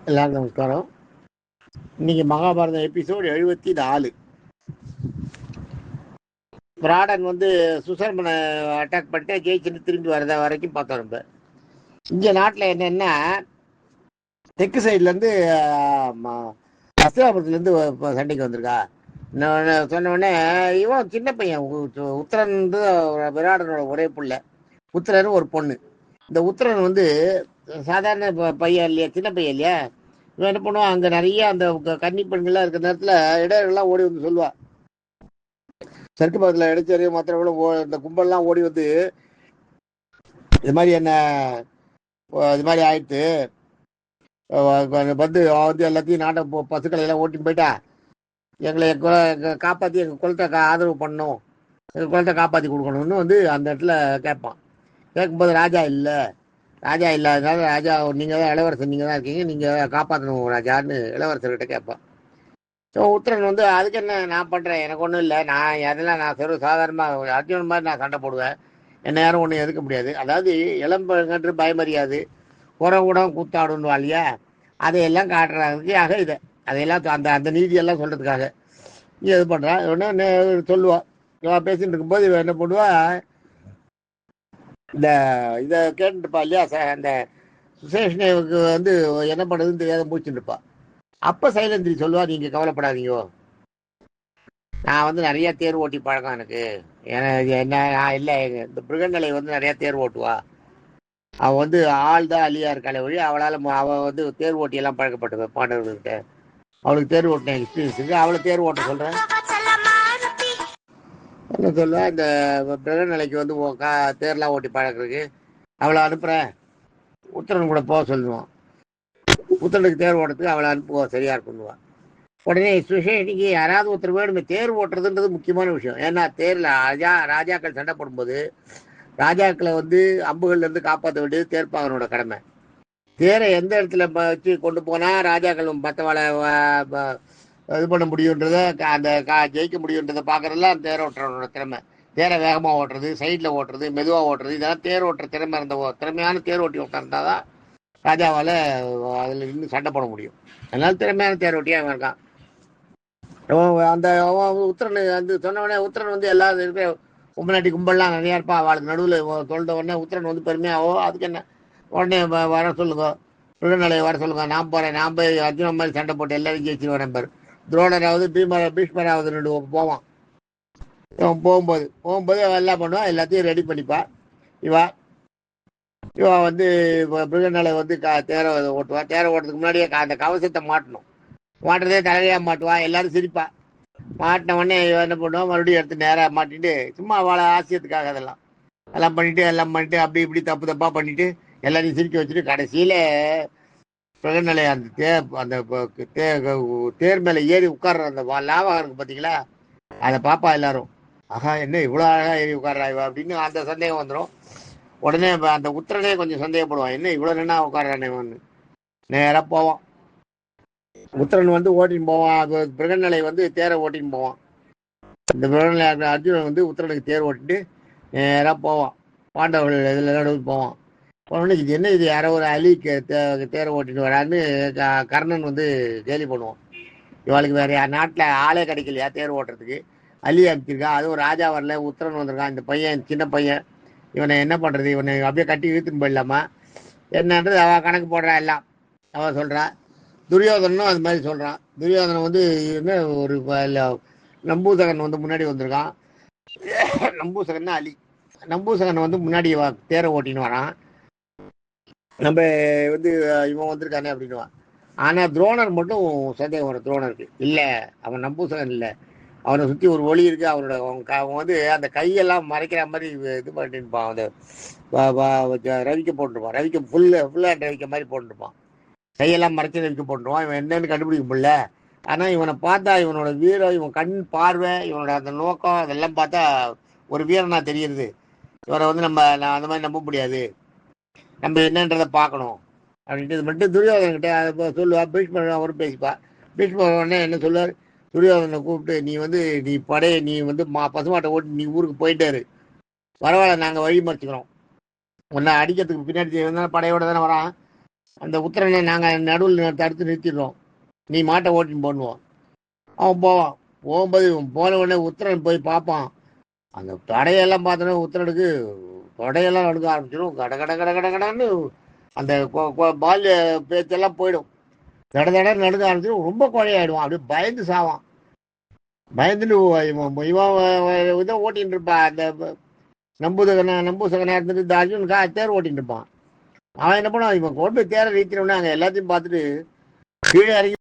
எல்லாருக்கும் நமஸ்காரம். இன்னைக்கு மகாபாரதம் எபிசோடு 74. பிராடன் சுசர்மனை அட்டாக் பண்ணிட்டு ஜெயிச்சுட்டு திரும்பி வரத வரைக்கும் பார்த்தோம். நம்ம இங்க நாட்டில் என்னன்னா, தெற்கு சைட்லேருந்து அஸ்திராபுரத்துலேருந்து சண்டைக்கு வந்திருக்கா. சொன்ன உடனே இவன் சின்ன பையன் உத்தரன் விராடனோட ஒரே பிள்ளை. உத்தரன் ஒரு பொண்ணு. இந்த உத்தரன் சாதாரண பையன் இல்லையா, சின்ன பையன் இல்லையா. இவன் என்ன பண்ணுவான், அங்கே நிறைய அந்த கன்னி பெண்கள்லாம் இருக்கிற நேரத்தில் இடையர்கள்லாம் ஓடி வந்து சொல்லுவா. சருக்கு பக்கத்தில் இடைச்சேரி மற்றவங்களும் இந்த கும்பல்லாம் ஓடி இது மாதிரி என்ன இது மாதிரி ஆயிடுத்து எல்லாத்தையும் நாட்டை பசுக்களை எல்லாம் ஓட்டின்னு போயிட்டா, எங்களை காப்பாற்றி எங்கள் குலத்தை ஆதரவு பண்ணணும், எங்கள் குலத்தை காப்பாற்றி கொடுக்கணும்னு அந்த இடத்துல கேட்பான். கேட்கும்போது ராஜா இல்லாதனால ராஜா நீங்கள் தான் இளவரசர், நீங்கள் தான் இருக்கீங்க, நீங்கள் காப்பாற்றணும் ராஜான்னு இளவரசர்கிட்ட கேட்பான். ஸோ உத்தரன் அதுக்கு என்ன நான் பண்ணுறேன், எனக்கு ஒன்றும் இல்லை, நான் அதெல்லாம் நான் சாதாரணமாக அர்ஜுனன் மாதிரி நான் சண்டை போடுவேன், என்ன யாரும் ஒன்றும் எதுக்க முடியாது. அதாவது இளம்பங்கன்று பயமறியாது, உறவுடன் கூத்தாடுன்னு இல்லையா, அதையெல்லாம் காட்டுறதுக்காக அதையெல்லாம் அந்த நீதியெல்லாம் சொல்கிறதுக்காக நீ இது பண்ணுறான். ஒன்று சொல்லுவாள். பேசிட்டு இருக்கும்போது இவன் என்ன பண்ணுவா, இதை கேட்டுருப்பா இல்லையா, அந்த சுசேஷனுக்கு என்ன பண்ணுறதுன்னு தெரியாத மூச்சுட்டு இருப்பா. அப்போ சைலேந்திரி சொல்லுவா, நீங்கள் கவலைப்படாதீங்க, நான் நிறைய தேர் ஓட்டி பழக்கம் எனக்கு. என்ன நான் இல்லை, இந்த பிருகநிலை நிறைய தேர் ஓட்டுவா. அவள் ஆள் தான் அழியா இருக்காளே வழி, அவளால் அவள் தேர் ஓட்டியெல்லாம் பழக்கப்பட்டு பாண்டவர்கிட்ட. அவளுக்கு தேர் ஓட்டின எக்ஸ்பீரியன்ஸ் இருக்கு, அவளை தேர் ஓட்ட சொல்கிறேன் என்ன சொல்லுவா. இந்த பிருகநிலைக்கு தேர்லாம் ஓட்டி பழக்கிறதுக்கு அவளை அனுப்புகிறேன், உத்தரன் கூட போக சொல்லுவான். உத்தரனுக்கு தேர் ஓட்டுறதுக்கு அவளை அனுப்புவோம், சரியா இருக்குன்னுவான். உடனே சுசேஷனுக்கு யாராவது ஒருத்தர் வேணுமே, தேர் ஓட்டுறதுன்றது முக்கியமான விஷயம். ஏன்னா தேரில் ராஜாக்கள் சண்டை போடும்போது ராஜாக்களை அம்புகள்லேருந்து காப்பாற்ற வேண்டியது தேர்ப்பாகனோட கடமை. தேரை எந்த இடத்துல வச்சு கொண்டு போனால் ராஜாக்கள் மற்றவளை இது பண்ண முடியுன்றதை, அந்த ஜெயிக்க முடியுன்றதை பார்க்குறதுலாம் தேர் ஓட்டுறவனோட திறமை. தேரை வேகமாக ஓட்டுறது, சைடில் ஓட்டுறது, மெதுவாக ஓட்டுறது, இதெல்லாம் தேர் ஓட்டுற திறமை திறமையான தேர் ஓட்டி உட்கார்ந்தா தான் ராஜாவால் அதில் இருந்து சண்டை போட முடியும். அதனால திறமையான தேர் ஓட்டியாக அவன் இருக்கான். அந்த உத்தரன் சொன்னவொடனே உத்தரன் எல்லாரும் இருக்கிற கும்பநாட்டி கும்பல்லாம் நிறையா இருப்பா. அவளுக்கு நடுவில் தொண்ட உடனே உத்தரன் பெருமையாவோ, அதுக்கு என்ன உடனே வர சொல்லுங்க, பிருகநிலையை வர சொல்லுங்க, நான் போகிறேன், நான் போய் அர்ஜுனன் மாதிரி சண்டை போட்டு எல்லாரும் ஜெயிச்சு வரேன் பாரு. துரோணராவது பீஷ்மராவது ரெண்டு போவான். இவன் போகும்போது அவன் எல்லாம் பண்ணுவான், எல்லாத்தையும் ரெடி பண்ணிப்பா. இவன் பிருகநிலை தேரை ஓட்டுவா. தேரை ஓட்டுறதுக்கு முன்னாடியே அந்த கவசத்தை மாட்டுறதே தலையாக மாட்டுவா. எல்லாரும் சிரிப்பா. மாட்டின உடனே என்ன பண்ணுவான், மறுபடியும் எடுத்து நேராக மாட்டிட்டு சும்மா அவளை ஆசியத்துக்காக எல்லாம் பண்ணிட்டு அப்படி இப்படி தப்பாக பண்ணிட்டு எல்லாரையும் சிரிக்க வச்சுட்டு கடைசியில் பிருகநிலை அந்த தேர் மேலே ஏறி உட்கார்ற அந்த லாபகம் இருக்கு பார்த்தீங்களா, அதை பாப்பா எல்லாரும், ஆஹா என்ன இவ்வளோ அழகாக ஏறி உட்கார்றா இவ அப்படின்னு அந்த சந்தேகம் வந்துடும். உடனே அந்த உத்தரனே கொஞ்சம் சந்தேகப்படுவான், என்ன இவ்வளோ நின்னா உட்கார்றானேன்னு. நேராக போவான். உத்தரன் ஓட்டின்னு போவான். பிருகநிலை தேரை ஓட்டின்னு போவான். இந்த பிருகநிலை அர்ஜுனன் உத்தரனுக்கு தேர் ஓட்டிட்டு நேராக போவான். பாண்டவர்கள் இதில் நடுவில் போவான். உடனே இது என்ன, இது யாரோ ஒரு அலிக்கு தேரை ஓட்டிட்டு வரான்னு கர்ணன் கேலி பண்ணுவான். இவளுக்கு வேற நாட்டில் ஆளே கிடைக்கலையா தேர் ஓட்டுறதுக்கு, அலி அனுப்பிச்சிருக்கா, அதுவும் ராஜா வரல, உத்தரன் வந்திருக்கான், இந்த பையன் சின்ன பையன், இவனை என்ன பண்ணுறது, இவனை அப்படியே கட்டி இழுத்துன்னு போயிடலாமா என்னன்றது அவள் கணக்கு போடுறா. எல்லாம் அவள் சொல்கிறா. துரியோதனும் அது மாதிரி சொல்கிறான். துரியோதனன் என்ன ஒரு நம்பூசகன் முன்னாடி வந்திருக்கான். நம்பூசகன்னா அலி. நம்பூசகன் முன்னாடி தேரை ஓட்டின்னு வரான். நம்ம இவன் வந்திருக்கானே அப்படின்னுவான். ஆனால் துரோணர் மட்டும் சந்தேகம் வரும். துரோணருக்கு இல்லை, அவன் நம்பூசகன் இல்லை, அவனை சுற்றி ஒரு ஒளி இருக்கு. அவனோட அவன் அந்த கையெல்லாம் மறைக்கிற மாதிரி இது பண்ணிருப்பான். ரவிக்க போட்டுருப்பான். ரவிக்க ஃபுல்லாக ரவிக்க மாதிரி போட்டுருப்பான். கையெல்லாம் மறைச்சி ரவிக்க போட்டுருவான். இவன் என்னன்னு கண்டுபிடிக்க முடியல. ஆனால் இவனை பார்த்தா இவனோட வீரம், இவன் கண் பார்வை, இவனோட அந்த நோக்கம், அதெல்லாம் பார்த்தா ஒரு வீரனா தெரியுது. இவரை நம்ம அந்த மாதிரி நம்ப முடியாது, நம்ம என்னன்றதை பார்க்கணும் அப்படின்ட்டு இது மட்டும் துரியோதனன்கிட்ட அதை சொல்லுவா. பீஷ்மர் அவரும் பேசிப்பா. பீஷ்மர் உடனே என்ன சொல்லுவார், துரியோதனை கூப்பிட்டு, நீ படையை நீ பசுமாட்டை ஓட்டி நீ ஊருக்கு போயிட்டாரு, பரவாயில்ல, நாங்கள் வழி மறைச்சிக்கிறோம், உன்னை அடிக்கிறதுக்கு பின்னாடி படையோட தானே வரான், அந்த உத்தரனை நாங்கள் நடுவில் தடுத்து நிறுத்திடுறோம், நீ மாட்டை ஓட்டின்னு போடுவோம். அவன் போவான். போகும்போது போன உடனே உத்தரன் போய் பார்ப்பான். அந்த தடையெல்லாம் பார்த்தோன்னா உத்தரனுக்கு தொடையெல்லாம் நடுக்க ஆரம்பிச்சிடும். கட கட கட கட கடன்னு அந்த பால்ய பேச்செல்லாம் போயிடும். தட தட நடுக்க ஆரம்பிச்சிடும். ரொம்ப குழையாயிடுவான். அப்படியே பயந்து சாவான். பயந்துட்டு இதை ஓட்டின்னு இருப்பான். அந்த நம்பூசகனா இருந்துட்டு இந்த அர்ஜுனுக்கா தேர் ஓட்டின்னு இருப்பான். அவன் என்ன பண்ணுவான், இவன் கொண்டு போய் தேரை நீக்கிறவனே அங்கே எல்லாத்தையும் பார்த்துட்டு கீழே இறங்கி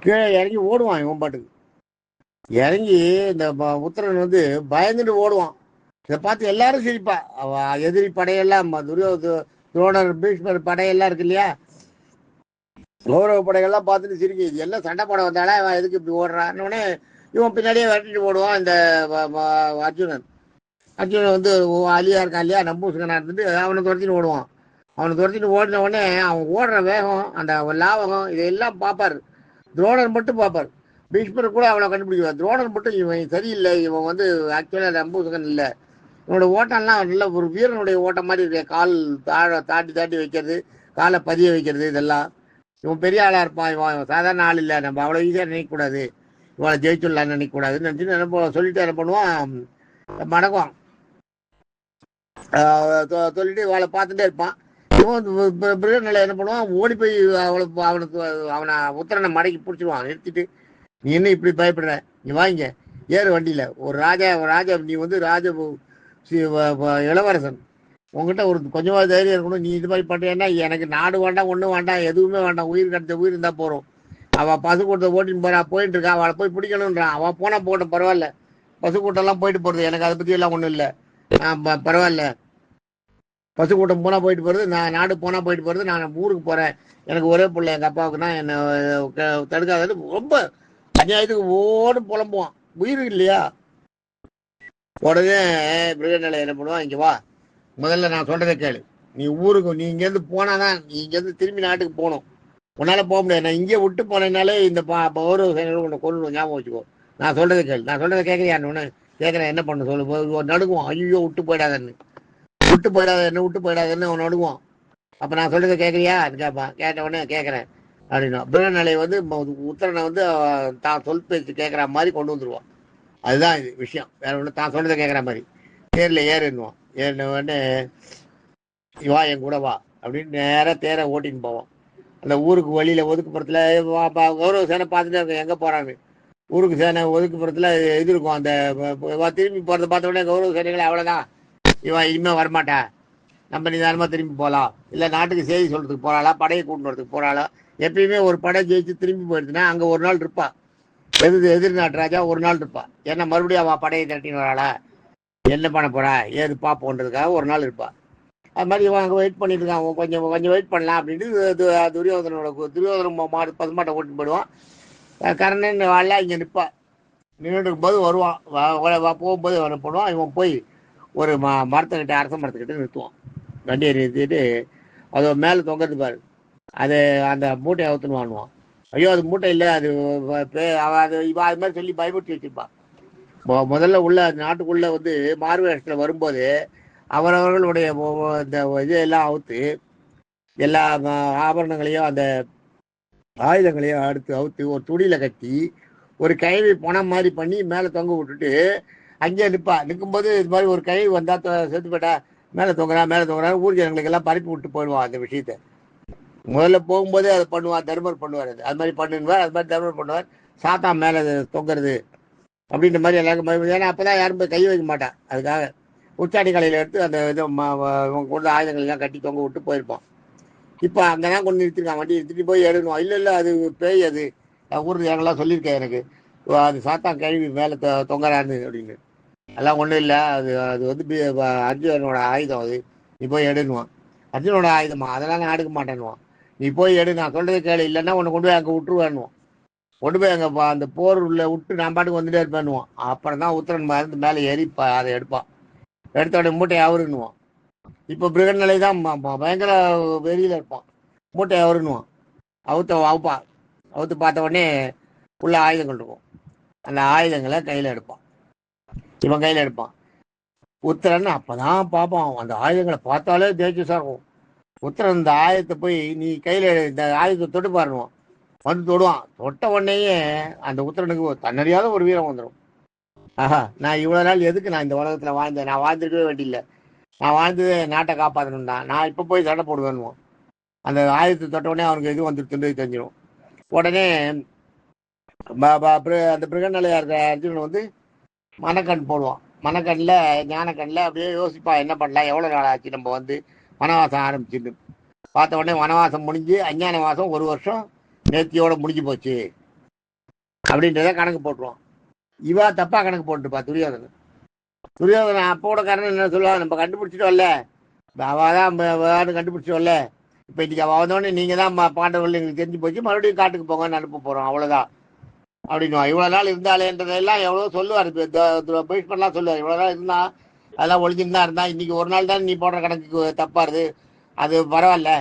கீழே இறங்கி ஓடுவான். இவன் பாட்டுக்கு இறங்கி இந்த உத்தரன் வந்து பயந்துட்டு ஓடுவான். இதை பார்த்து எல்லாரும் சிரிப்பா. அவ எதிரி படையெல்லாம் துரோணர் பீஷ்மர் படையெல்லாம் இருக்கு இல்லையா, கௌரவ படைகள்லாம் பார்த்துட்டு சிரிக்கும். இது எல்லாம் சண்டை போட வந்தாலே அவன் எதுக்கு இப்படி ஓடுறான்னு இவன் பின்னாடியே விரட்டிட்டு ஓடுவான். இந்த அர்ஜுனன் வந்து அலியா இருக்கான் இல்லையா, நம்பூசகனா இருந்துட்டு அவனை துரத்தின்னு ஓடுவான். அவனை துரத்திட்டு ஓடின உடனே அவன் ஓடுற வேகம், அந்த லாவகம், இதையெல்லாம் பார்ப்பார். துரோணர் மட்டும் பார்ப்பார். பீஷ்மர் கூட அவனை கண்டுபிடிக்கிறார். துரோணர் மட்டும் இவன் சரியில்லை, இவன் வந்து ஆக்சுவலாக நம்பூசகன் இல்லை, இவனோட ஓட்டம்லாம் நல்ல ஒரு வீரனுடைய ஓட்டம் மாதிரி இருக்கு. கால் தாட்டி தாட்டி வைக்கிறது, காலை பதிய வைக்கிறது, இதெல்லாம் இவன் பெரிய ஆளாக இருப்பான், இவன் சாதாரண ஆள் இல்லை, நம்ம அவ்வளோ ஈஸியாக நினைக்கக்கூடாது, இவளை ஜெயிச்சுடலான்னு நினைக்கக்கூடாதுன்னு நினச்சிட்டு என்ன சொல்லிட்டு என்ன பண்ணுவான், மடக்குவான். சொல்லிட்டு இவளை பார்த்துட்டே இருப்பான். இவன் நிலை என்ன பண்ணுவான், ஓடி போய் அவனை உத்தரனை மடக்கி பிடிச்சிடுவான். நிறுத்திட்டு, நீ என்ன இப்படி பயப்படுற, நீ வாங்க ஏறு வண்டியில், ஒரு ராஜா நீ வந்து இளவரசன், உங்ககிட்ட ஒரு கொஞ்சமாவது தைரியம் இருக்கணும். நீ இது மாதிரி பண்ணுறேன்னா எனக்கு நாடு வேண்டாம், ஒன்றும் வேண்டாம், எதுவுமே வேண்டாம், உயிர் கிடைச்ச உயிர் இருந்தால் போகிறோம். அவள் பசுக்கூட்டத்தை ஓட்டின்னு போறா, போயிட்டு இருக்கா, அவளை போய் பிடிக்கணுன்றான். அவள் போனால் போகட்டும், பரவாயில்ல, பசுக்கூட்டம்லாம் போயிட்டு போகிறது, எனக்கு அதை பற்றி எல்லாம் ஒன்றும் இல்லை, பரவாயில்ல, பசுக்கூட்டம் போனால் போயிட்டு போகிறது, நான் நாடு போனால் போயிட்டு போகிறது, நான் ஊருக்கு போகிறேன், எனக்கு ஒரே பிள்ளை எங்கள் அப்பாவுக்குன்னா என்னை தடுக்காது, ரொம்ப அநியாயத்துக்கு ஓடு புலம்புவான். உயிர் இல்லையா. உடனே மிருகநிலை என்ன பண்ணுவான், இங்கே வா, முதல்ல நான் சொல்றதை கேளு, நீ ஊருக்கு நீ இங்கேருந்து போனாதான், நீ இங்கேருந்து திரும்பி நாட்டுக்கு போகணும், உன்னால போக முடியாது. நான் இங்கே விட்டு போனேனாலே இந்த கௌரவ சேனைகள் உன்னை கொண்டு ஞாபகம் வச்சுக்கோ. நான் சொல்றதை கேளு, நான் சொல்றதை கேட்குறியான்னு ஒன்று கேட்குறேன், என்ன பண்ண சொல்லு, நடுங்குவான். ஐயோ விட்டு போயிடாதன்னு, விட்டு போயிடாதன்னு அவன் நடுங்குவான். அப்போ நான் சொல்றதை கேட்குறியா கேட்பான். கேட்ட உடனே கேட்குறேன் அப்படின்னா மிருகநிலை வந்து உத்தரனை வந்து தான் சொல் பேச்சு கேட்குற மாதிரி கொண்டு வந்துடுவான். அதுதான் இது விஷயம், வேற ஒன்று, தான் சொல்றதை கேட்குற மாதிரி. தேரில் ஏறுன்னுவான். ஏறின உடனே வா என் கூட வா அப்படின்னு நேராக தேரை ஓட்டின்னு போவான். அந்த ஊருக்கு வழியில் ஒதுக்குப்புறத்தில் கௌரவ சேனை பார்த்துட்டே இருக்கும், எங்கே போகிறான்னு. ஊருக்கு சேனை ஒதுக்குப்புறத்தில் இது இருக்கும். அந்த திரும்பி போகிறத பார்த்த உடனே கௌரவ சேனைகளை அவ்வளோதான், இவன் இனிமேல் வரமாட்டா, நம்ம நிதானமாக திரும்பி போகலாம், இல்லை நாட்டுக்கு செய்தி சொல்கிறதுக்கு போகிறாளா, படையை கூட்டு வரதுக்கு போகிறாளா. எப்பயுமே ஒரு படை ஜெயிச்சு திரும்பி போயிடுச்சுன்னா அங்கே ஒரு நாள் இருப்பா. எதிர் நாட்டு ராஜா ஒரு நாள் இருப்பா. ஏன்னா மறுபடியும் அவன் படையை திரட்டின்னு வராளா, என்ன பண்ண போறா, ஏது பார்ப்போன்றதுக்காக ஒரு நாள் இருப்பா. அது மாதிரி இவன் அங்கே வெயிட் பண்ணிட்டு இருக்கான். அவன் கொஞ்சம் வெயிட் பண்ணலாம் அப்படின்ட்டு துரியோதன மாடு பசுமாட்டை ஓட்டின்னு போயிடுவான். கர்ணன் வாழ இங்கே நிற்பா. நின்றுட்டு இருக்கும்போது வருவான். போகும்போது என்ன பண்ணுவான், இவன் போய் ஒரு மரத்துக்கிட்ட, அரச மரத்துக்கிட்ட நிறுத்துவான். வண்டியை நிறுத்திட்டு அது மேலே தொங்கிறது பாரு, அது அந்த மூட்டையை அவுத்துன்னு வாங்குவான். ஐயோ அது மூட்டை இல்லை, அது இவன் அது மாதிரி சொல்லி பயமுறுத்தி வச்சிருப்பான். முதல்ல உள்ள நாட்டுக்குள்ள வந்து மார்வேஷத்தில் வரும்போது அவரவர்களுடைய இந்த இதெல்லாம் அவுத்து, எல்லா ஆபரணங்களையும் அந்த ஆயுதங்களையும் அவுத்து ஒரு துணியில கட்டி ஒரு கயிறு பணம் மாதிரி பண்ணி மேலே தொங்க விட்டுட்டு அங்கேயே நிற்பா. நிற்கும்போது இது மாதிரி ஒரு கயிறு வந்தா செத்து போயிட்டா, மேலே தொங்குறா ஊர் ஜனங்களுக்கு எல்லாம் பரப்பி விட்டு போயிடுவான் அந்த விஷயத்த. முதல்ல போகும்போதே அதை பண்ணுவான், தர்மர் பண்ணுவார். அது மாதிரி பண்ணுவார், அது மாதிரி தர்மர் பண்ணுவார். சாத்தா மேலே தொங்குறது அப்படின்ற மாதிரி எல்லாருக்கும். ஏன்னா அப்போதான் யாரும் போய் கை வைக்க மாட்டான். அதுக்காக உச்சாடி கலையில் எடுத்து அந்த இதை கொண்டு ஆயுதங்கள் எல்லாம் கட்டி தொங்க விட்டு போயிருப்பான். இப்போ அங்கே தான் கொண்டு நிறுத்திருக்கான், வண்டி நிறுத்திட்டு போய் எடுக்கணும். இல்லை அது பேய், அது ஊர் ஜனங்கள்லாம் சொல்லியிருக்கேன் எனக்கு, அது சாத்தா கழுவி மேலே தொங்குறான்னு அப்படின்னு. அதெல்லாம் ஒன்றும் இல்லை, அது அது வந்து அர்ஜுனனோட ஆயுதம், அது நீ போய் எடுன்னுவான். அர்ஜுனோட ஆயுதமா, அதெல்லாம் நான் எடுக்க மாட்டேன்னுவான். நீ போய் எடு, நான் சொல்றதை கேளு, இல்லைன்னா உன்னை கொண்டு போய் அங்கே விட்டுருவான்னுவான். கொண்டு போய் அங்கே அந்த போர் உள்ள விட்டு நான் பாட்டுக்கு வந்துட்டே இருப்பேன்னுவான். அப்புறம் தான் உத்தரன் மருந்து மேலே ஏறி அதை எடுப்பான். எடுத்த உடனே மூட்டையை அவருன்னுவான். இப்போ பிருகநிலை தான் பயங்கர வெறியில் இருப்பான். மூட்டையை அவருன்னுவான். அவுப்பான். அவுத்து பார்த்த உடனே உள்ள ஆயுதங்கள் இருக்கும். அந்த ஆயுதங்களை கையில் எடுப்பான். இவன் கையில் எடுப்பான். உத்தரன் அப்பதான் பார்ப்பான். அந்த ஆயுதங்களை பார்த்தாலே தேஜஸா இருக்கும். உத்தரன் இந்த ஆயுதத்தை போய் நீ கையில் இந்த ஆயுதத்தை தொட்டு பாருவான். வந்து தொடுவான். தொட்ட உடனேயே அந்த உத்தரனுக்கு தன்னறியாத ஒரு வீரம் வந்துடும். ஆஹா, நான் இவ்வளோ நாள் எதுக்கு நான் இந்த உலகத்தில் வாழ்ந்தேன்? நான் வாழ்ந்துருக்கவே வேண்டியில்லை. நான் வாழ்ந்தது நாட்டை காப்பாற்றணும் தான். நான் இப்போ போய் சண்டை போடுவேன்னுவோம். அந்த ஆயுதத்தை தொட்ட உடனே அவனுக்கு இது வந்துட்டு தெரிஞ்சிடும். உடனே அந்த பிருகநிலையா இருக்கிற அர்ஜுனன் வந்து மனக்கண் போடுவான். மனக்கண்ணில் ஞானக்கண்ணில் அப்படியே யோசிப்பா, என்ன பண்ணலாம், எவ்வளோ நாள் ஆச்சு நம்ம வந்து வனவாசம் ஆரம்பிச்சுட்டு. பார்த்த உடனே வனவாசம் முடிஞ்சு அஞ்ஞான வாசம் 1 வருஷம் நேர்த்தியோட முடிஞ்சு போச்சு அப்படின்றத கணக்கு போட்டுருவான். இவா தப்பா கணக்கு போட்டுப்பா துரியோதனன் அப்போட காரணம் என்ன சொல்லுவாங்க, நம்ம கண்டுபிடிச்சிட்டோம்ல, அவதான் கண்டுபிடிச்சோம்ல, இப்போ இன்னைக்கு அவள் வந்தோடனே நீங்கள் தான் பாண்டவர்கள் எங்களுக்கு தெரிஞ்சு போச்சு, மறுபடியும் காட்டுக்கு போங்கன்னு அனுப்ப போகிறோம், அவ்வளோதான் அப்படின்னுவா. இவ்வளோ நாள் இருந்தாலேன்றதெல்லாம் எவ்வளோ சொல்லுவார். பீஷ்மர்லாம் சொல்லுவார், இவ்வளோ நாள் இருந்தா அதெல்லாம் ஒழிஞ்சுன்னு இருந்தா, இன்னைக்கு ஒரு நாள் தான் நீ போடுற கணக்குக்கு தப்பாருது, அது பரவாயில்ல,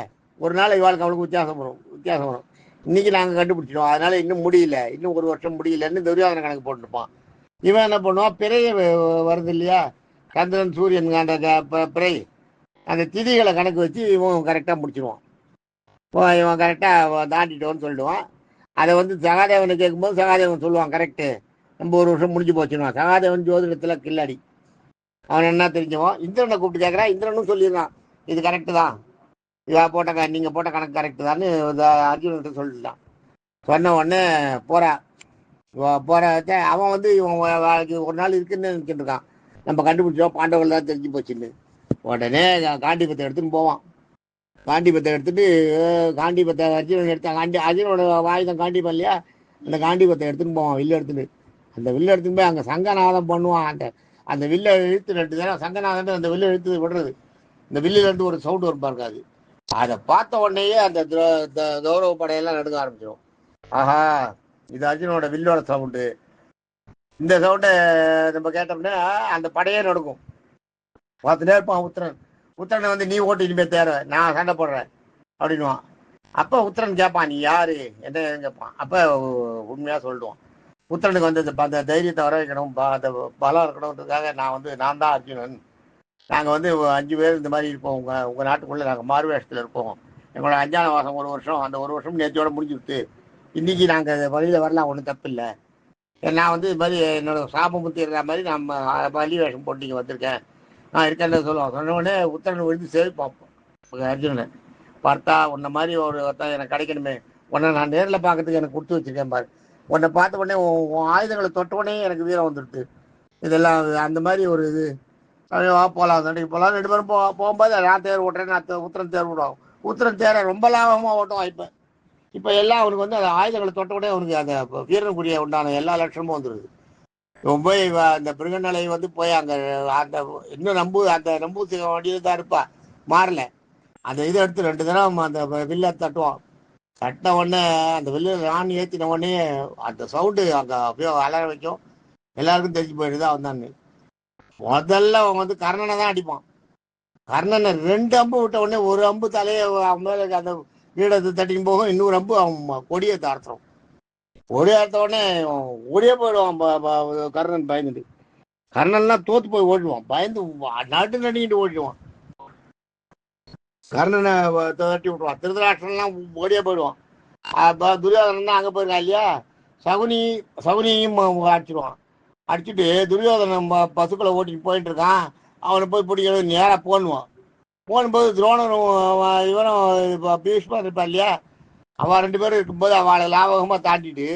ஒரு நாள் இவாளுக்கு அவளுக்கு வித்தியாசம் வரும். இன்னைக்கு நாங்கள் கண்டுபிடிச்சிடுவோம், அதனால இன்னும் முடியல, இன்னும் 1 வருஷம் முடியலன்னு துரியோதன கணக்கு போட்டுருப்பான். இவன் என்ன பண்ணுவான், பிறைய வருது இல்லையா, சந்திரன் சூரியன் அந்த பிறை, அந்த திதிகளை கணக்கு வச்சு இவன் கரெக்டாக முடிச்சிடுவான். இவன் கரெக்டாக தாண்டிட்டோன்னு சொல்லிடுவான். அதை வந்து சகாதேவனை கேட்கும்போது சகாதேவன் சொல்லுவான், கரெக்டு, நம்ம 1 வருஷம் முடிஞ்சு போச்சுடுவான். சகாதேவன் ஜோதிடத்தில் கில்லாடி, அவன் என்ன தெரிஞ்சவன். இந்திரனை கூப்பிட்டு கேட்குறான், இந்திரனும் சொல்லிடுறான், இது கரெக்டு தான், இவா போட்ட நீங்கள் போட்ட கணக்கு கரெக்டு தான்னு அர்ஜுனன்ட்டு சொல்லிட்டான். சொன்ன உடனே போகிறா அவன் வந்து இவன் ஒரு நாள் இருக்குன்னு நினைக்கிட்டு இருக்கான், நம்ம கண்டுபிடிச்சோம் பாண்டவர்கள் தான் தெரிஞ்சு போச்சுன்னு. உடனே காண்டிபத்தை எடுத்துன்னு போவான். காண்டிபத்தை எடுத்துட்டு காண்டிபத்தை அர்ஜுனன் எடுத்தான். அர்ஜுனோட ஆயுதம் காண்டிபம் இல்லையா, அந்த காண்டிபத்தை எடுத்துன்னு போவான். வில்லு எடுத்துன்னு அந்த வில்லு எடுத்துன்னு போய் அங்கே சங்கநாதம் பண்ணுவான். அந்த வில்லை இழுத்து 2 தடவை சங்கநாதன் அந்த வில்லை இழுத்து விடுறது, இந்த வில்லுலேருந்து ஒரு சவுண்டு வரும் பாருங்க. அதை பார்த்த உடனேயே அந்த கௌரவ படையெல்லாம் நடுங்க ஆரம்பிச்சிடும். ஆஹா, இது அர்ஜுனோட வில்லோட சவுண்டு. இந்த சவுண்டை நம்ம கேட்டோம்னா அந்த படையே நடுக்கும். பார்த்துட்டே இருப்பான் உத்தரனை வந்து நீ ஓட்டு இனிமேல் தேர, நான் சண்டை போடுறேன் அப்படின்வான். அப்போ உத்தரன் கேட்பான், நீ யாரு என்ன கேட்பான். அப்போ உண்மையாக சொல்லிடுவான். உத்தரனுக்கு வந்து அந்த தைரியத்தை வர வைக்கணும், அந்த பலம் இருக்கணுன்றதுக்காக நான் தான் அர்ஜுனன், நாங்கள் வந்து 5 பேர் இந்த மாதிரி இருப்போம், உங்கள் நாட்டுக்குள்ளே நாங்கள் மாறு வேஷத்தில் இருப்போம், எங்களோட அஞ்ஞான வாசம் 1 வருஷம், அந்த 1 வருஷம் நேர்த்தியோட முடிஞ்சுவிட்டு இன்னைக்கு நாங்கள் வழியில் வரலாம், ஒன்றும் தப்பு இல்லை. நான் வந்து இது மாதிரி என்னோட சாபம் முத்தி இருக்கிற மாதிரி நம்ம பலி வேஷம் போட்டு இங்கே வந்திருக்கேன், நான் இருக்கேன்னு சொல்லுவான். சொன்னோடனே உத்தரன் விழுந்து சேவை பார்ப்போம் அர்ஜுனனை. பார்த்தா உன்ன மாதிரி ஒருத்தன் எனக்கு கிடைக்கணுமே, உன்னை நான் நேரில் பார்க்கறதுக்கு எனக்கு கொடுத்து வச்சிருக்கேன் பாரு, உன்னை பார்த்த உடனே உன் ஆயுதங்களை தொட்ட உடனே எனக்கு வீரம் வந்துடுது, இதெல்லாம் அந்த மாதிரி ஒரு இது. போகலாம் சண்டைக்கு போகலாம். 2 பேரும் போகும்போது நான் தேர் ஓட்டுறேன், நான் உத்தரன் தேர் விடுவான். உத்தரன் தேரை ரொம்ப லாபமாக ஓட்டுவான். இப்போ எல்லாம் அவனுக்கு வந்து அந்த ஆயுதங்களை தொட்ட உடனே அவனுக்கு அந்த வீரனுக்குரிய உண்டான எல்லா லட்சணமும் வந்துடுது. போய் அந்த பிருகநிலை வந்து போய் அங்கே அந்த இன்னும் அந்த நம்பூசி வண்டியில் தான் இருப்பா, மாறல. அந்த இதை எடுத்து 2 தடவை அந்த வில்லை தட்டுவான். தட்டின உடனே அந்த வில்லு நான் ஏற்றின உடனே அந்த சவுண்டு அங்கே அப்படியே அலற வைக்கும். எல்லாருக்கும் தெரிஞ்சு போயிடுது அவன் தான். முதல்ல அவன் வந்து கர்ணனை தான் அடிப்பான். கர்ணனை 2 அம்பு விட்ட உடனே ஒரு அம்பு தலையை அவன் மேலே அந்த வீடத்தை தட்டின்னு போகும், இன்னொரு அம்பு அவன் கொடியை தாழ்த்துறான். கொடியை அறுத்த உடனே ஓடியே போயிடுவான் கர்ணன் பயந்துட்டு. கர்ணன்லாம் தோத்து போய் ஓடிடுவான், பயந்து நாட்டு நடிக்கிட்டு ஓடிடுவான். கர்ணனை தட்டி விட்டுருவான். திருதராஷ்டிரம்லாம் ஓடியே போயிடுவான். துரியோதனன் தான் அங்கே போயிருக்கான் இல்லையா, சகுனியும் அடிச்சிடுவான். அடிச்சுட்டு துரியோதனன் பசுக்களை ஓட்டிட்டு போயிட்டு இருக்கான். அவனை போய் பிடிக்கணும் நேராக போடுவான். போகும்போது துரோணரும் இவரும் இப்போ பீஷ்மர் இருப்பா இல்லையா, அவள் 2 பேரும் இருக்கும்போது அவளை லாபகமாக தாண்டிட்டு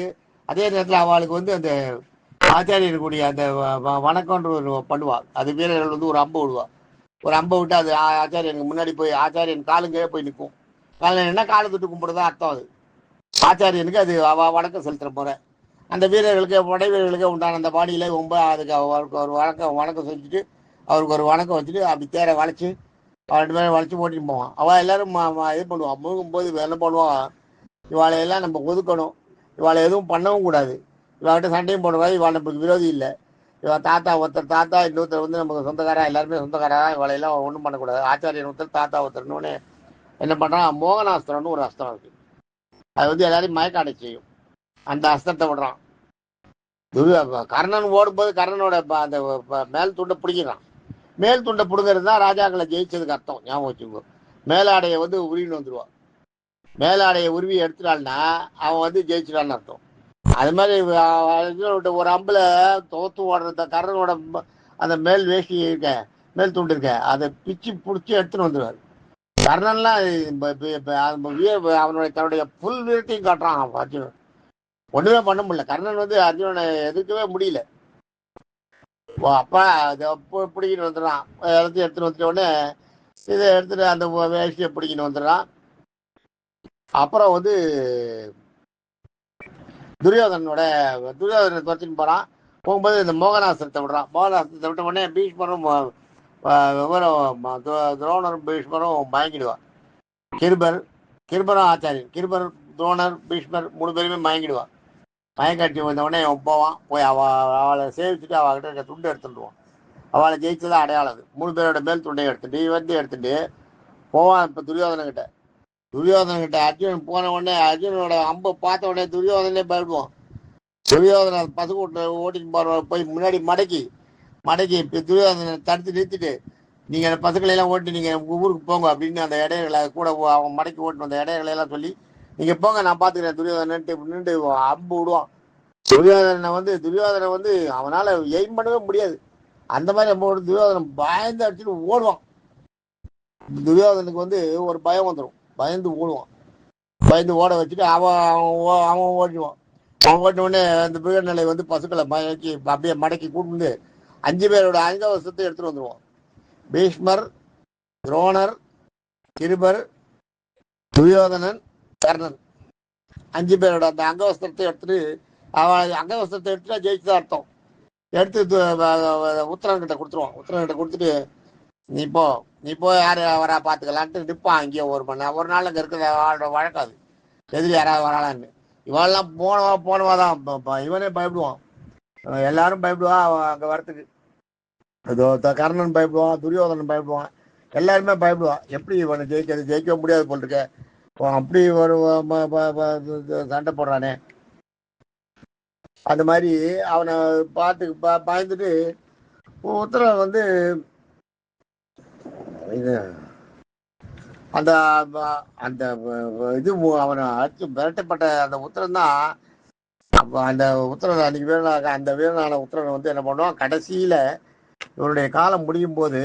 அதே நேரத்தில் அவளுக்கு வந்து அந்த ஆச்சாரியனுக்குரிய அந்த வணக்கம்ன்ற ஒரு பண்ணுவாள். அது வீரர்கள் வந்து ஒரு அம்பு விடுவாள். ஒரு அம்பை விட்டு அது ஆச்சாரியனுக்கு முன்னாடி போய் ஆச்சாரியன் காலுங்கே போய் நிற்கும். காலில் என்ன காலை தொட்டு கும்பிடுறதா அர்த்தம். அது ஆச்சாரியனுக்கு அது வணக்கம் செலுத்துகிற முறை. அந்த வீரர்களுக்கு படை வீரர்களுக்கு உண்டான அந்த பாடியில் ரொம்ப அதுக்கு அவருக்கு ஒரு வணக்கம் செஞ்சுட்டு அவருக்கு ஒரு வணக்கம் வச்சுட்டு அப்படி தேரை வளைச்சி 2 பேரும் வளைச்சி ஓட்டிட்டு போவான். அவள் எல்லாரும் இது பண்ணுவான். முழுகும்போது என்ன பண்ணுவான், இவாளையெல்லாம் நம்ம ஒதுக்கணும், இவாளை எதுவும் பண்ணவும் கூடாது, இவாள்கிட்ட சண்டையும் போடுவாங்க, இவாள் நமக்கு விரோதி இல்லை, இவள் தாத்தா ஒருத்தர் தாத்தா இன்னொருத்தர் வந்து நமக்கு சொந்தக்காரா, எல்லாருமே சொந்தக்காரா, இவாளையெல்லாம் ஒன்றும் பண்ணக்கூடாது. ஆச்சாரியன் ஒருத்தர் தாத்தா ஒருத்தர்னு என்ன பண்ணுறான், மோகனாஸ்திரம்னு ஒரு அஸ்திரம் இருக்குது. அது வந்து எல்லாரையும் மயக்க அடை செய்யும். அந்த அஸ்திரத்தை விடுறான். கர்ணன் ஓடும்போது கர்ணனோட அந்த மேல் துண்டை பிடிக்கிறான். மேல் துண்டை பிடுங்கிறது தான் ராஜாக்களை ஜெயிச்சதுக்கு அர்த்தம். ஞாபகம் வச்சுக்கோ. மேலாடையை வந்து உருவின்னு வந்துடுவான். மேலாடையை உருவி எடுத்துட்டான்னா அவன் வந்து ஜெயிச்சிடான்னு அர்த்தம். அது மாதிரி ஒரு அம்புல தோத்து ஓடுறத கர்ணனோட அந்த மேல் வேஷ்டி இருக்க, மேல் துண்டு இருக்க, அதை பிச்சு பிடிச்சி எடுத்துன்னு வந்துடுவார். கர்ணன்லாம் அவனுடைய தன்னுடைய புல் வீரத்தையும் காட்டுறான் அர்ஜுனன். ஒண்ணுமே பண்ண முடியல. கர்ணன் வந்து அர்ஜுனனை எதிர்க்கவே முடியல. அப்பா அதை பிடிக்கிட்டு வந்துடுறான். எல்லாத்தையும் எடுத்துட்டு வந்துட்ட உடனே இதை எடுத்துட்டு அந்த வேஷ்டியை பிடிக்கிட்டு வந்துடுறான். அப்புறம் வந்து துரியோதனனை துரத்தின்னு போறான். போகும்போது இந்த மோகனாஸ்திரத்தை விடுறான். மோகனாஸ்திரத்தை விட்ட உடனே பீஷ்மரும் துரோணரும் பீஷ்மரும் மயங்கிடுவான். கிருபரும் ஆச்சாரியன், கிருபர் துரோணர் பீஷ்மர் 3 பேருமே மயங்கிடுவான். மயக்காட்சி வந்த உடனே அவன் போவான். போய் அவளை சேவிச்சுட்டு அவகிட்ட இருக்க துண்டு எடுத்துடுவான். அவளை ஜெயிச்சதான் அடையாளம். 3 பேரோட மேல் துண்டையும் எடுத்துட்டு போவான். இப்போ துரியோதனகிட்ட அர்ஜுனன் போன உடனே அர்ஜுனனோட அம்பை பார்த்த உடனே துரியோதனே பயப்படுவான். துரியோதனை பசுக்கூட்டில் ஓட்டிட்டு போற போய் முன்னாடி மடக்கி துரியோதனை தடுத்து நிறுத்திட்டு, நீங்க அந்த பசுக்களையெல்லாம் ஓட்டி நீங்க ஊருக்கு போங்க அப்படின்னு அந்த இடையர்களை கூட அவன் மடக்கி ஓட்டின அந்த இடையர்களை எல்லாம் சொல்லி, நீங்க போங்க நான் பாத்துக்கிறேன் துரியோதனன்ட்டு நின்று அம்பு விடுவான். துரியோதனை வந்து அவனால எய்ம் பண்ணவே முடியாது. அந்த மாதிரி அம்பு விட்டு துரியோதனை பயந்து அடிச்சுட்டு ஓடுவான். துரியோதனுக்கு வந்து ஒரு பயம் வந்துடும். பயந்து ஓடுவான். பயந்து ஓட வச்சுட்டு அவன் ஓடிடுவான். அவன் ஓட்டின உடனே அந்த பிரிகநிலை வந்து பசுக்களை அப்படியே மடக்கி கூட்டு 5 பேரோட அங்கவஸ்திரத்தை எடுத்துட்டு வந்துடுவான். பீஷ்மர், துரோணர், கிருபர், துரியோதனன், கர்ணன் 5 பேரோட அந்த அங்கவஸ்திரத்தை எடுத்துட்டு அங்கவஸ்திரத்தை எடுத்துட்டா ஜெயிச்சுதான் அர்த்தம். எடுத்து உத்தரன்கிட்ட கொடுத்துருவான். உத்தரன்கிட்ட கொடுத்துட்டு நீ போய் யார் வரா பார்த்துக்கலான்ட்டு நிற்பான். அங்கேயே ஒரு நாள் அங்கே இருக்கிற வழக்காது எதிரி யாராவது வராளான்னு. இவெல்லாம் போனவாதான் இவனே பயப்படுவான். எல்லாரும் பயப்படுவா அங்கே வரத்துக்கு. கர்ணன் பயப்படுவான், துரியோதனன் பயப்படுவான், எல்லாருமே பயப்படுவான். எப்படி இவனை ஜெயிக்க முடியாது போல் இருக்க, அப்படி ஒரு சண்டை போடுறானே. அந்த மாதிரி அவனை பயந்துட்டு உத்தரன் வந்து இது அந்த அந்த இது அவனை அடிச்சு விரட்டப்பட்ட அந்த உத்தரன் தான். அந்த உத்தரன் அன்னைக்கு வீரனாக அந்த வீரனான உத்தரன் வந்து என்ன பண்ணுவான், கடைசியில இவருடைய காலம் முடியும் போது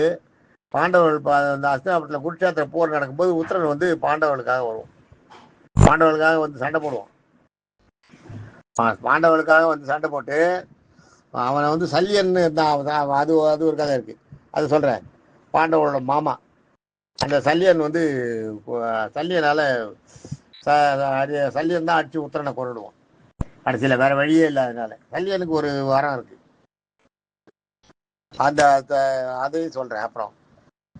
பாண்டவர்கள் அந்த அஸ்தினாபுரத்தில் குருட்சேத்திர போர் நடக்கும்போது உத்தரன் வந்து பாண்டவர்களுக்காக வருவான். பாண்டவர்களுக்காக வந்து சண்டை போடுவான். பாண்டவர்களுக்காக வந்து சண்டை போட்டு அவனை வந்து சல்லியன்னு அது ஒரு கதை இருக்கு, அது சொல்றேன். பாண்டவரோட மாமா அந்த சல்லியன் வந்து சல்லியனால சல்லியன் தான் அடிச்சு உத்தரனை கொண்டுடுவான் கடைசியில், வேற வழியே இல்லாதனால. சல்லியனுக்கு ஒரு வரம் இருக்கு, அந்த அதையும் சொல்றேன். அப்புறம்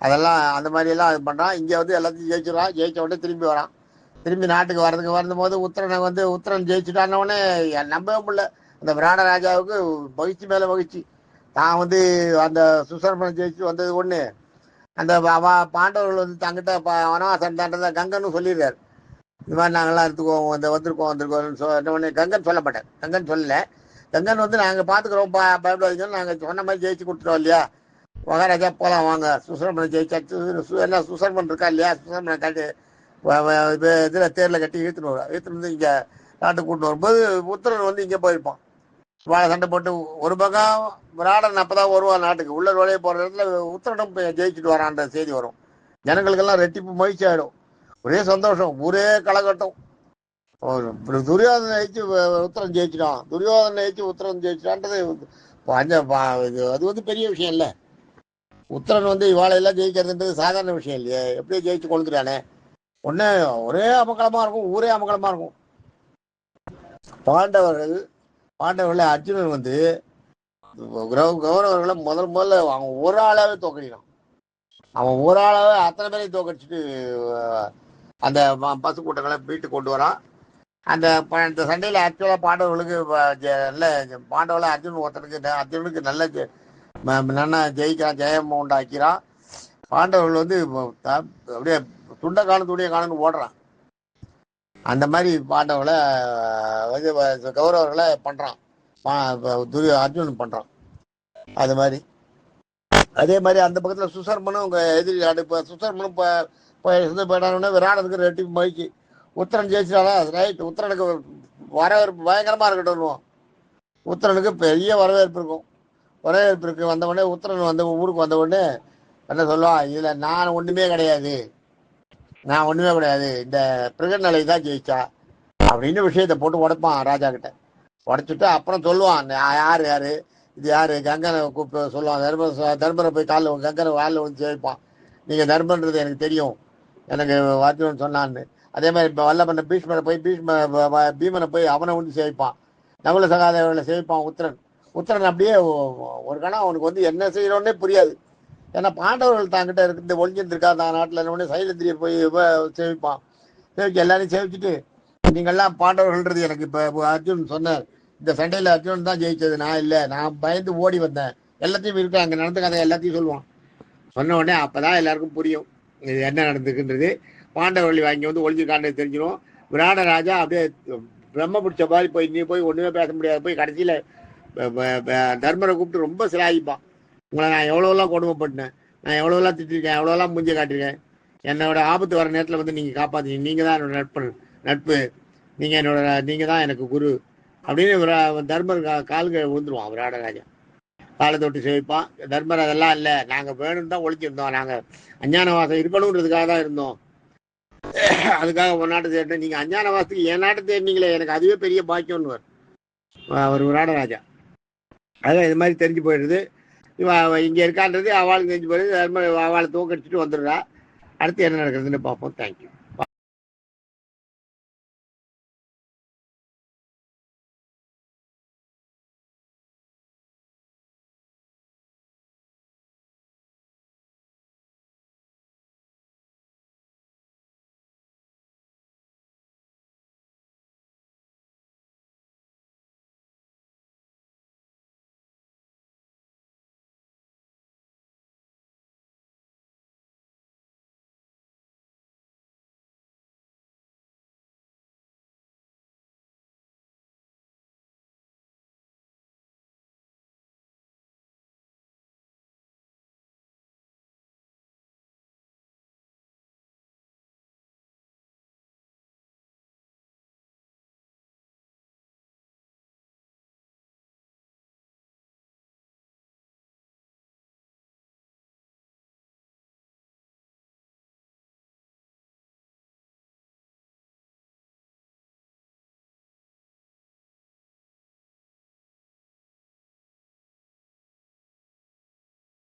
அதெல்லாம் அந்த மாதிரி எல்லாம் இது பண்றான். இங்க வந்து எல்லாத்தையும் ஜெயிச்சிடறான். ஜெயிச்ச உடனே திரும்பி வரான். திரும்பி நாட்டுக்கு வரும்போது உத்தரன் ஜெயிச்சுட்டான உடனே நம்பவே முடியல. அந்த விராட ராஜாவுக்கு மகிழ்ச்சி மேல மகிழ்ச்சி. தான் வந்து அந்த சுசர்மனை ஜெயிச்சு வந்தது ஒண்ணு. அந்த பாண்டவர்கள் வந்து தங்கிட்ட வனவாசம் தாண்டதை கங்கன்னு சொல்லிடுறாரு. இந்த மாதிரி நாங்கள்லாம் எடுத்துக்குவோம், வந்திருக்கோம்னு சொன்ன உடனே கங்கன் சொல்ல மாட்டேன். கங்கன் சொல்லலை. கங்கன் வந்து நாங்கள் பார்த்துக்குறோம், பயப்படாதீங்கன்னு நாங்கள் சொன்ன மாதிரி ஜெயிச்சு கொடுத்துட்டோம் இல்லையா, மகாராஜா போகலாம் வாங்க, சுசர்மனை ஜெயிச்சாச்சு. என்ன சுசர்மன் இருக்கா இல்லையா, சுசர்மனை கட்டி இதில் தேரில் கட்டி இழுத்துட்டு வந்து இங்கே நாட்டுக்கு கூட்டு வரும்போது உத்தரன் வந்து இங்கே போயிருப்பான். வாழை சண்டை போட்டு ஒரு பக்கம் விராடன் அப்பதான் வருவான் நாட்டுக்கு, உள்ள நுழைய போற இடத்துல உத்திரனும் ஜெயிச்சுட்டு வரான்ற செய்தி வரும். ஜனங்களுக்கெல்லாம் ரெட்டிப்பு மகிழ்ச்சி ஆயிடும், ஒரே சந்தோஷம், ஒரே களகட்டம். துரியோதனை ஜெயிச்சு உத்தரன் ஜெயிச்சிட்டான், துரியோதனை ஜெயிச்சு உத்தரன் ஜெயிச்சிட்டான்றது அது வந்து பெரிய விஷயம் இல்லை. உத்தரன் வந்து இவாளையெல்லாம் ஜெயிக்கிறதுன்றது சாதாரண விஷயம் இல்லையே, எப்படியோ ஜெயிச்சு கொண்டுறானே. ஒன்னே ஒரே அமங்கலமா இருக்கும், ஊரே அமங்கலமா இருக்கும். பாண்டவர்களை அர்ஜுனன் வந்து கௌரவர்களை முதல்ல அவன் ஒரு ஆளாவே தோக்கடினான். அவன் ஒரு ஆளாவே அத்தனை பேரையும் தோக்கடிச்சுட்டு அந்த பசு கூட்டங்களை வீட்டுக்கு கொண்டு வரான். அந்த சண்டையில ஆக்சுவலா பாண்டவர்களுக்கு பாண்டவர்களை அர்ஜுனுக்கு நல்ல ஜெயிக்கிறான், ஜெயம் உண்டாக்கிறான். பாண்டவர்கள் வந்து அப்படியே துண்டை காணும் துணியை காணுன்னு ஓடுறான். அந்த மாதிரி பாண்டவர்களை கௌரவர்களை பண்றான், அர்ஜுனன் பண்றான். அது மாதிரி அதே மாதிரி அந்த பக்கத்துல சுசர்மனும் உங்க எதிரி நாடு சுசர்மனும் போயிடானே விராடனுக்கு ரெட்டி மகிழ்ச்சி. உத்தரன் ஜெயிச்சிட்டாரா, ரைட், உத்தரனுக்கு வரவேற்பு பயங்கரமா இருக்கட்டும். உத்தரனுக்கு பெரிய வரவேற்பு இருக்கும். வரவேற்பு இருக்கு. வந்தவுடனே உத்தரன் வந்து ஊருக்கு வந்த உடனே என்ன சொல்லுவான், இதுல நான் ஒண்ணுமே கிடையாது, இந்த பிரகடலை தான் ஜெயிச்சா அப்படின்னு விஷயத்த போட்டு உடைப்பான் ராஜா கிட்ட. உடைச்சிட்டு அப்புறம் சொல்லுவான், யாரு இது யாரு, கங்கனை கூப்பிட்டு சொல்லுவான். தர்மரை போய் காலில் கங்கனை வாலில் வந்து ஜெயிப்பான். நீங்க தர்மன்றது எனக்கு தெரியும், எனக்கு வாத்தியம்னு சொன்னான்னு. அதே மாதிரி இப்போ வல்லபண்ண பீமனை போய் அவனை வந்து சேவிப்பான். நகுல சகாதேவர்களை சேவிப்பான் உத்தரன் அப்படியே ஒரு கணம் அவனுக்கு வந்து என்ன செய்யறோன்னே புரியாது. ஏன்னா பாண்டவர்கள் தாங்கிட்ட இருக்கு ஒழிஞ்சிருக்கா தான் நாட்டில். சைலந்திரியர் போய் சேவிப்பான். சேவிச்சு எல்லாரையும் சேவிச்சுட்டு, நீங்கள்லாம் பாண்டவர்கள்ன்றது எனக்கு இப்போ அர்ஜுன் சொன்னார், இந்த சண்டையில் அர்ஜுனன் தான் ஜெயிச்சது, நான் இல்லை, நான் பயந்து ஓடி வந்தேன், எல்லாத்தையும் இருக்கு அங்கே நடந்த கதை எல்லாத்தையும் சொல்லுவான். சொன்ன உடனே அப்பதான் எல்லாருக்கும் புரியும் இது என்ன நடந்துக்குன்றது. பாண்டவர்கள் வாங்கி வந்து ஒழிஞ்சிருக்கான்னு தெரிஞ்சிடும். விராட ராஜா அப்படியே பிரம்ம பிடிச்ச மாதிரி போய் நீ போய் ஒண்ணுமே பேச முடியாது போய் கடைசியில தர்மரை கூப்பிட்டு ரொம்ப சிலாகிப்பான். உங்களை நான் எவ்வளோலாம் கொடுமைப்பட்டேன், நான் எவ்வளோலாம் திட்டிருக்கேன், எவ்வளோலாம் மூஞ்சி காட்டிருக்கேன், என்னோட ஆபத்து வர நேரத்தில் வந்து நீங்கள் காப்பாற்றீங்க, நீங்கள் தான் என்னோட நட்பு, நீங்கள் தான் எனக்கு குரு அப்படின்னு தர்மர் கால்கள் விழுந்துருவான். விராடராஜா காலை தொட்டு சேவிப்பான். தர்மர் அதெல்லாம் இல்லை, நாங்கள் வேணும்னு தான் ஒழிச்சிருந்தோம், நாங்கள் அஞ்ஞான வாசம் இருக்கணுன்றதுக்காக தான் இருந்தோம், அதுக்காக ஒரு நாட்டை தேடினேன், நீங்கள் அஞ்ஞான வாசத்துக்கு என் நாட்டை தேடினீங்களே, எனக்கு அதுவே பெரிய பாக்கியம்னு அவர் விராடராஜா. அதான் இது மாதிரி தெரிஞ்சு போயிடுது. இங்கே இருக்கான்றது அவளுக்கு தெரிஞ்சு போயிடுது. அவளை தோக்கடிச்சுட்டு வந்துடுறா. அடுத்து என்ன நடக்குதுன்னு பார்ப்போம். தேங்க்யூ.